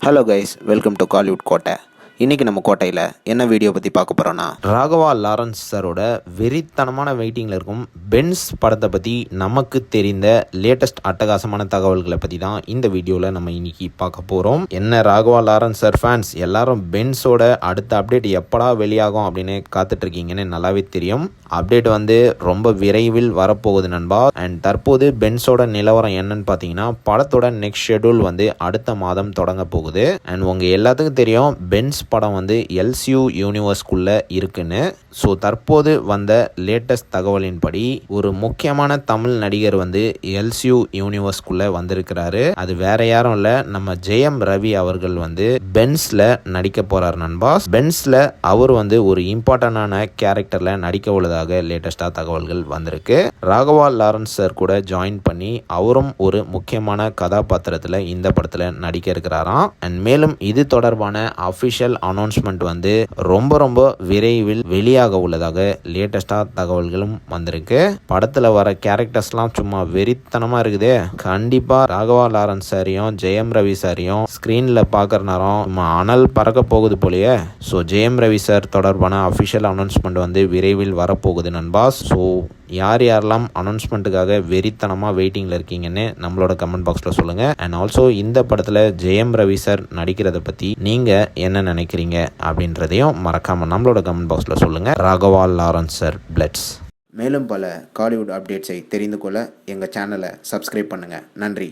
Hello guys, welcome to Kollywood கோட்டை. இன்றைக்கி நம்ம கோட்டையில் என்ன வீடியோ பற்றி பார்க்க போகிறோன்னா, ராகவா லாரன்ஸ் சாரோட வெறித்தனமான வெயிட்டிங்கில் இருக்கும் பென்ஸ் படத்தை பற்றி நமக்கு தெரிந்த லேட்டஸ்ட் அட்டகாசமான தகவல்களை பற்றி தான் இந்த வீடியோவில் நம்ம இன்னைக்கு பார்க்க போகிறோம். என்ன ராகவா லாரன்ஸ் சார் ஃபேன்ஸ் எல்லாரும் பென்ஸோட அடுத்த அப்டேட் எப்படா வெளியாகும் அப்படின்னு காத்துட்ருக்கீங்கன்னு நல்லாவே தெரியும். அப்டேட் வந்து ரொம்ப விரைவில் வரப்போகுது நண்பா. அண்ட் தற்போது பென்ஸோட நிலவரம் என்னன்னு பார்த்தீங்கன்னா, படத்தோட நெக்ஸ்ட் ஷெட்யூல் வந்து அடுத்த மாதம் தொடங்க போகுது. அண்ட் உங்கள் எல்லாத்துக்கும் தெரியும் பென்ஸ் படம் வந்து எல்சியூ யூனிவர்ஸ்குள்ளே இருக்குன்னு. ஸோ தற்போது வந்த லேட்டஸ்ட் தகவலின்படி ஒரு முக்கியமான தமிழ் நடிகர் வந்து எல்சியூ யூனிவர்ஸ்குள்ளே வந்திருக்கிறாரு. அது வேற யாரும் இல்லை, நம்ம ஜெயம் ரவி அவர்கள் வந்து பென்ஸில் நடிக்க போகிறார் நண்பா. பென்ஸில் அவர் வந்து ஒரு இம்பார்ட்டண்டான கேரக்டரில் நடிக்க உள்ளதாக லேட்டஸ்டாக தகவல்கள் வந்திருக்கு. ராகவா லாரன்ஸ் சார் கூட ஜாயின் பண்ணி அவரும் ஒரு முக்கியமான கதாபாத்திரத்தில் இந்த படத்தில் நடிக்க இருக்கிறாராம். அண்ட் மேலும் இது தொடர்பான அஃபிஷியல் அனௌன்ஸ்மெண்ட் வந்து ரொம்ப விரைவில் வெளியாக உள்ளதாக லேட்டஸ்டாக தகவல்களும் வந்திருக்கு. படத்தில் வர கேரக்டர்ஸ்லாம் சும்மா வெறித்தனமாக இருக்குது. கண்டிப்பாக ராகவா லாரன்ஸ் சாரையும் ஜெயம் ரவி சாரையும் ஸ்க்ரீனில் பார்க்குற நேரம் அனல் பறக்க போகுது போலயே. ஸோ ஜெயம் ரவி சார் தொடர்பான அஃபிஷியல் அனௌன்ஸ்மெண்ட் வந்து விரைவில் வரப்போகுது நண்பா. ஸோ யாரெல்லாம் அனௌன்ஸ்மெண்ட்டுக்காக வெறித்தனமாக வெயிட்டிங்கில் இருக்கீங்கன்னு நம்மளோட கமெண்ட் பாக்ஸில் சொல்லுங்கள். அண்ட் ஆல்சோ இந்த படத்தில் ஜெயம் ரவி சார் நடிக்கிறத பற்றி நீங்கள் என்ன நினைக்கிறீங்க அப்படின்றதையும் மறக்காமல் நம்மளோட கமெண்ட் பாக்ஸில் சொல்லுங்கள். Raghava Lawrence sir பிளட்ஸ். மேலும் பல காலிவுட் அப்டேட்ஸை தெரிந்து கொள்ள எங்கள் சேனலை சப்ஸ்கிரைப் பண்ணுங்கள். நன்றி.